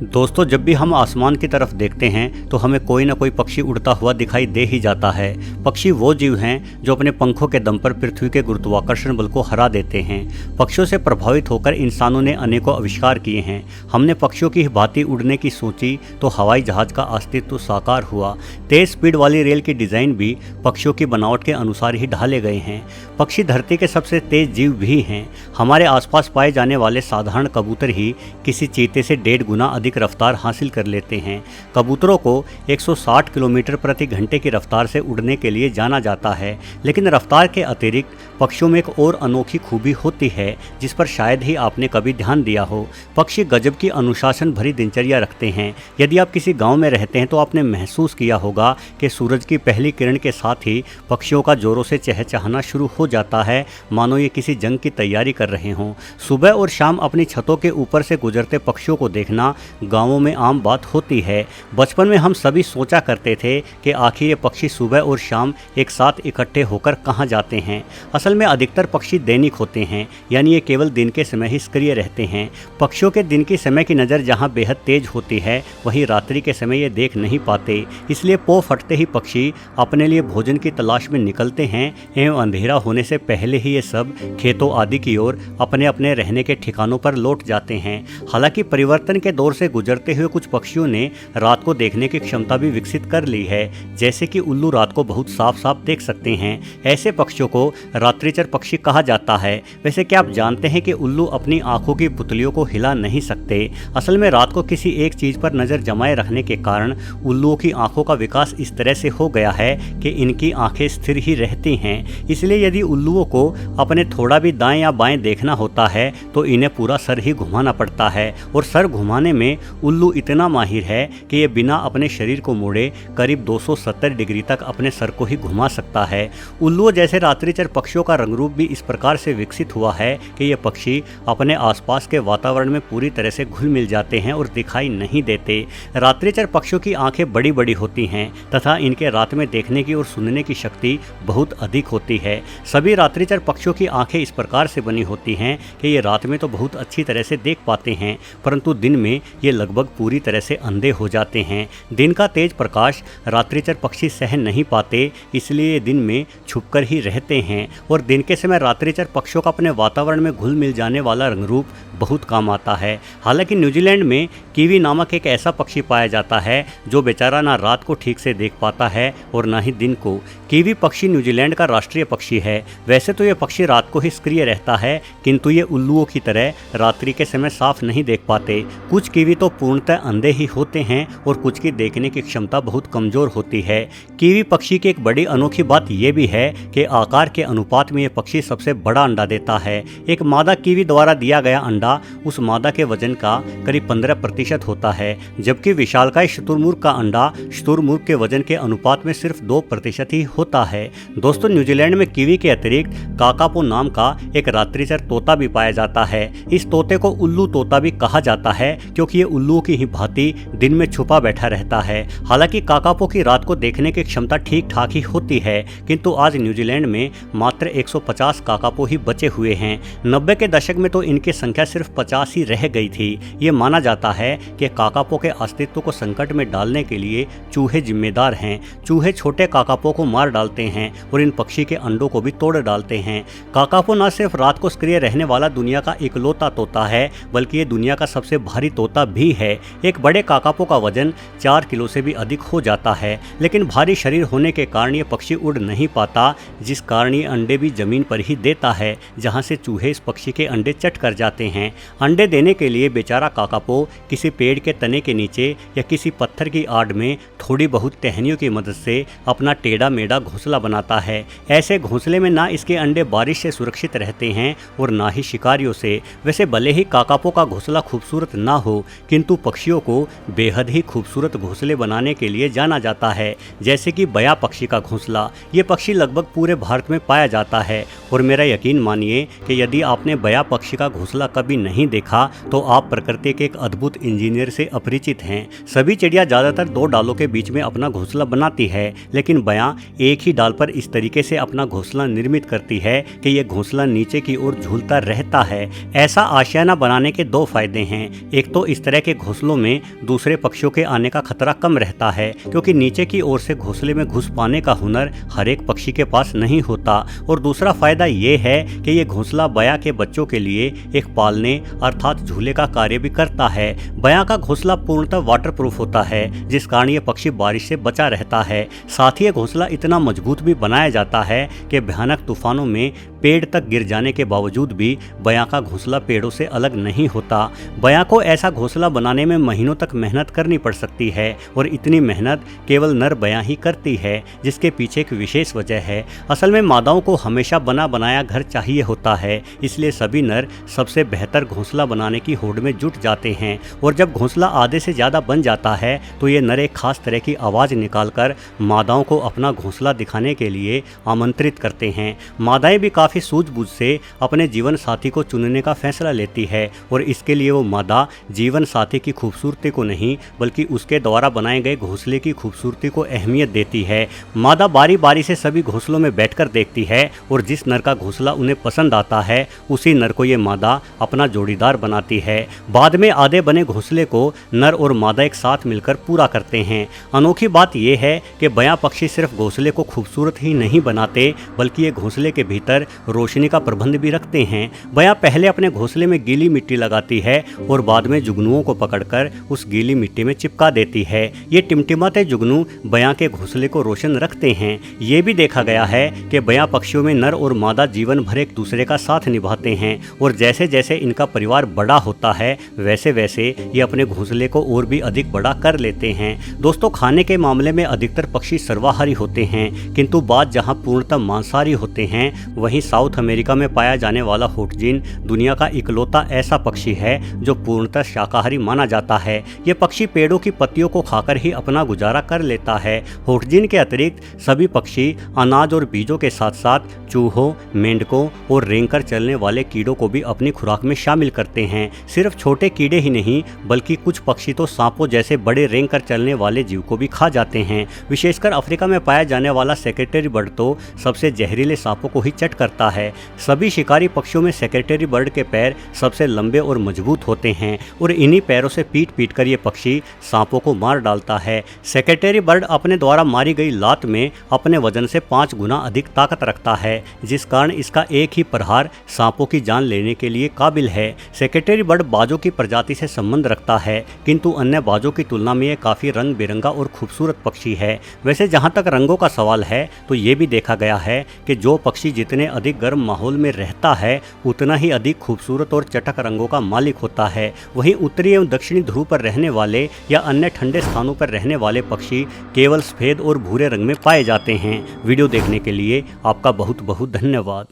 दोस्तों, जब भी हम आसमान की तरफ देखते हैं तो हमें कोई ना कोई पक्षी उड़ता हुआ दिखाई दे ही जाता है। पक्षी वो जीव हैं जो अपने पंखों के दम पर पृथ्वी के गुरुत्वाकर्षण बल को हरा देते हैं। पक्षियों से प्रभावित होकर इंसानों ने अनेकों आविष्कार किए हैं। हमने पक्षियों की भांति उड़ने की सोची तो हवाई जहाज का अस्तित्व साकार हुआ। तेज स्पीड वाली रेल की डिजाइन भी पक्षियों की बनावट के अनुसार ही ढाले गए हैं। पक्षी धरती के सबसे तेज जीव भी हैं। हमारे आसपास पाए जाने वाले साधारण कबूतर ही किसी चीते से 1.5 गुना अधिक रफ्तार हासिल कर लेते हैं। कबूतरों को 160 किलोमीटर प्रति घंटे की रफ्तार से उड़ने के लिए जाना जाता है, लेकिन रफ्तार के अतिरिक्त पक्षियों में एक और अनोखी खूबी होती है जिस पर शायद ही आपने कभी ध्यान दिया हो। पक्षी गजब की अनुशासन भरी दिनचर्या रखते हैं। यदि आप किसी गांव में रहते हैं तो आपने महसूस किया होगा कि सूरज की पहली किरण के साथ ही पक्षियों का जोरों से चहचहाना शुरू हो जाता है, मानो ये किसी जंग की तैयारी कर रहे हों। सुबह और शाम अपनी छतों के ऊपर से गुजरते पक्षियों को देखना गांवों में आम बात होती है। बचपन में हम सभी सोचा करते थे कि आखिर ये पक्षी सुबह और शाम एक साथ इकट्ठे होकर कहाँ जाते हैं। असल में अधिकतर पक्षी दैनिक होते हैं, यानी ये केवल दिन के समय ही सक्रिय रहते हैं। पक्षियों के दिन के समय की नज़र जहाँ बेहद तेज होती है, वहीं रात्रि के समय ये देख नहीं पाते। इसलिए पौ फटते ही पक्षी अपने लिए भोजन की तलाश में निकलते हैं एवं अंधेरा होने से पहले ही ये सब खेतों आदि की ओर अपने अपने रहने के ठिकानों पर लौट जाते हैं। हालांकि परिवर्तन के दौर से गुजरते हुए कुछ पक्षियों ने रात को देखने की क्षमता भी विकसित कर ली है, जैसे कि उल्लू रात को बहुत साफ साफ देख सकते हैं। ऐसे पक्षियों को रात्रिचर पक्षी कहा जाता है। वैसे क्या आप जानते हैं कि उल्लू अपनी आंखों की पुतलियों को हिला नहीं सकते। असल में रात को किसी एक चीज पर नजर जमाए रखने के कारण उल्लुओं की आंखों का विकास इस तरह से हो गया है कि इनकी आंखें स्थिर ही रहती हैं। इसलिए यदि उल्लुओं को अपने थोड़ा भी दाएं या बाएं देखना होता है तो इन्हें पूरा सर ही घुमाना पड़ता है, और सर घुमाने में उल्लू इतना माहिर है कि ये बिना अपने शरीर को मोड़े करीब 270 डिग्री तक अपने सर को ही घुमा सकता है। उल्लुओं जैसे रात्रिचर पक्षियों का रंगरूप भी इस प्रकार से विकसित हुआ है कि ये पक्षी अपने आसपास के वातावरण में पूरी तरह से घुल मिल जाते हैं और दिखाई नहीं देते। रात्रिचर पक्षियों की आंखें बड़ी बड़ी होती हैं तथा इनके रात में देखने की और सुनने की शक्ति बहुत अधिक होती है। सभी रात्रिचर पक्षियों की आंखें इस प्रकार से बनी होती हैं कि ये रात में तो बहुत अच्छी तरह से देख पाते हैं, परंतु दिन में ये लगभग पूरी तरह से अंधे हो जाते हैं। दिन का तेज प्रकाश रात्रिचर पक्षी सह नहीं पाते, इसलिए दिन में छुपकर ही रहते हैं, और दिन के समय रात्रिचर पक्षियों का अपने वातावरण में घुल मिल जाने वाला रंगरूप बहुत काम आता है। हालांकि न्यूजीलैंड में कीवी नामक एक ऐसा पक्षी पाया जाता है जो बेचारा ना रात को ठीक से देख पाता है और ना ही दिन को। कीवी पक्षी न्यूजीलैंड का राष्ट्रीय पक्षी है। वैसे तो यह पक्षी रात को ही सक्रिय रहता है, किंतु ये उल्लुओं की तरह रात्रि के समय साफ नहीं देख पाते। कुछ कीवी तो पूर्णतः अंधे ही होते हैं और कुछ की देखने की क्षमता बहुत कमजोर होती है। कीवी पक्षी की एक बड़ी अनोखी बात यह भी है कि आकार के अनुपात में यह पक्षी सबसे बड़ा अंडा देता है। एक मादा कीवी द्वारा दिया गया अंडा उस मादा के वजन का करीब 15% होता है, जबकि विशालकाय शुतुरमुर्ग का अंडा शुतुरमुर्ग के वजन के अनुपात में सिर्फ 2% ही होता है। दोस्तों, न्यूजीलैंड में कीवी के अतिरिक्त काकापो नाम का एक रात्रिचर तोता भी पाया जाता है। इस तोते को उल्लू तोता भी कहा जाता है क्योंकि ये उल्लुओं की ही भांति दिन में छुपा बैठा रहता है। हालांकि काकापो की रात को देखने की क्षमता ठीक ठाक ही होती है, किंतु आज न्यूजीलैंड में मात्र 150 काकापो ही बचे हुए हैं। 90 के दशक में तो इनकी संख्या सिर्फ 50 ही रह गई थी। ये माना जाता है कि काकापो के अस्तित्व को संकट में डालने के लिए चूहे जिम्मेदार हैं। चूहे छोटे काकापो को मार डालते हैं और इन पक्षी के अंडों को भी तोड़ डालते हैं। काकापो न सिर्फ रात को सक्रिय रहने वाला दुनिया का इकलौता तोता है, बल्कि ये दुनिया का सबसे भारी तोता भी है। एक बड़े काकापो का वजन 4 किलो से भी अधिक हो जाता है, लेकिन भारी शरीर होने के कारण ये पक्षी उड़ नहीं पाता, जिस कारण ये अंडे भी जमीन पर ही देता है, जहां से चूहे इस पक्षी के अंडे चट कर जाते हैं। अंडे देने के लिए बेचारा काकापो किसी पेड़ के तने के नीचे या किसी पत्थर की आड़ में थोड़ी बहुत टहनियों की मदद से अपना टेढ़ा मेढ़ा घोंसला बनाता है। ऐसे घोंसले में ना इसके अंडे बारिश से सुरक्षित रहते हैं और ना ही शिकारियों से। वैसे भले ही काकापो का घोंसला खूबसूरत ना हो, किंतु पक्षियों को बेहद ही खूबसूरत घोंसले बनाने के लिए जाना जाता है, जैसे कि बया पक्षी का घोंसला। ये पक्षी लगभग पूरे भारत में पाया जाता है, और मेरा यकीन मानिए कि यदि आपने बया पक्षी का घोंसला कभी नहीं देखा तो आप प्रकृति के एक अद्भुत इंजीनियर से अपरिचित हैं। सभी चिड़िया ज़्यादातर 2 डालों के बीच में अपना घोंसला बनाती है, लेकिन बया एक ही डाल पर इस तरीके से अपना घोंसला निर्मित करती है कि यह घोंसला नीचे की ओर झूलता रहता है। ऐसा आशियाना बनाने के 2 फायदे हैं। एक तो इस तरह तरह के घोंसलों में दूसरे पक्षियों के आने का खतरा कम रहता है, क्योंकि नीचे की ओर से घोंसले में घुस पाने का हुनर हर एक पक्षी के पास नहीं होता। और दूसरा फायदा ये है कि ये घोंसला बया के बच्चों के लिए एक पालने अर्थात झूले का कार्य भी करता है। बया का घोंसला पूर्णतः वाटरप्रूफ होता है, जिस कारण ये पक्षी बारिश से बचा रहता है। साथ ही ये घोंसला इतना मजबूत भी बनाया जाता है कि भयानक तूफानों में पेड़ तक गिर जाने के बावजूद भी बया का घोंसला पेड़ों से अलग नहीं होता। बया को ऐसा घोंसला बनाने में महीनों तक मेहनत करनी पड़ सकती है, और इतनी मेहनत केवल नर बया ही करती है, जिसके पीछे एक विशेष वजह है। असल में मादाओं को हमेशा बना बनाया घर चाहिए होता है, इसलिए सभी नर सबसे बेहतर घोंसला बनाने की होड़ में जुट जाते हैं। और जब घोंसला आधे से ज़्यादा बन जाता है तो ये नर एक खास तरह की आवाज़ निकालकर मादाओं को अपना घोंसला दिखाने के लिए आमंत्रित करते हैं। मादाएं भी काफ़ी सूझबूझ से अपने जीवन साथी को चुनने का फैसला लेती है, और इसके लिए वो मादा जीवन साथी की खूबसूरती को नहीं बल्कि उसके द्वारा बनाए गए घोंसले की खूबसूरती को अहमियत देती है। मादा बारी बारी से सभी घोंसलों में बैठकर देखती है, और जिस नर का घोंसला उन्हें पसंद आता है उसी नर को ये मादा अपना जोड़ीदार बनाती है। बाद में आधे बने घोंसले को नर और मादा एक साथ मिलकर पूरा करते हैं। अनोखी बात यह है कि बया पक्षी सिर्फ घोंसले को खूबसूरत ही नहीं बनाते बल्कि ये घोंसले के भीतर रोशनी का प्रबंध भी रखते हैं। बया पहले अपने घोंसले में गीली मिट्टी लगाती है और बाद में जुगनुओं को पकड़कर उस गीली मिट्टी में चिपका देती है। ये टिमटिमाते जुगनू बया के घोंसले को रोशन रखते हैं। ये भी देखा गया है कि बया पक्षियों में नर और मादा जीवन भर एक दूसरे का साथ निभाते हैं, और जैसे जैसे इनका परिवार बड़ा होता है वैसे वैसे ये अपने घोंसले को और भी अधिक बड़ा कर लेते हैं। दोस्तों, खाने के मामले में अधिकतर पक्षी सर्वाहारी होते हैं, किंतु बाद जहां पूर्णतः मांसाहारी होते हैं वहीं साउथ अमेरिका में पाया जाने वाला होटजिन दुनिया का इकलौता ऐसा पक्षी है जो पूर्णतः शाकाहारी माना जाता है। ये पक्षी पेड़ों की पत्तियों को खाकर ही अपना गुजारा कर लेता है। होटजिन के अतिरिक्त सभी पक्षी अनाज और बीजों के साथ साथ चूहों, मेंढकों और रेंगकर चलने वाले कीड़ों को भी अपनी खुराक में शामिल करते हैं। सिर्फ छोटे कीड़े ही नहीं बल्कि कुछ पक्षी तो सांपों जैसे बड़े रेंगकर चलने वाले जीव को भी खा जाते हैं। विशेषकर अफ्रीका में पाया जाने वाला सेक्रेटरी बर्ड तो सबसे जहरीले सांपों को ही चट करता है। सभी शिकारी पक्षियों में सेक्रेटरी बर्ड के पैर सबसे लंबे और मजबूत होते हैं, और इन्हीं पैरों से पीट पीट कर ये पक्षी सांपों को मार डालता है। सेक्रेटरी बर्ड अपने द्वारा मारी गई लात में अपने वजन से 5 गुना अधिक ताकत रखता है, जिस कारण इसका एक ही प्रहार सांपों की जान लेने के लिए काबिल है। सेक्रेटरी बर्ड बाजों की प्रजाति से संबंध रखता है, किंतु अन्य बाजों की तुलना में ये काफ़ी रंग बिरंगा और खूबसूरत पक्षी है। वैसे जहाँ तक रंगों का सवाल है तो ये भी देखा गया है कि जो पक्षी जितने अधिक गर्म माहौल में रहता है उतना ही अधिक खूबसूरत और चटक रंगों का मालिक होता है। वहीं उत्तरी एवं दक्षिणी ध्रुव पर रहने वाले या अन्य ठंडे स्थानों पर रहने वाले पक्षी केवल सफ़ेद और भूरे रंग में पाए जाते हैं। वीडियो देखने के लिए आपका बहुत बहुत धन्यवाद।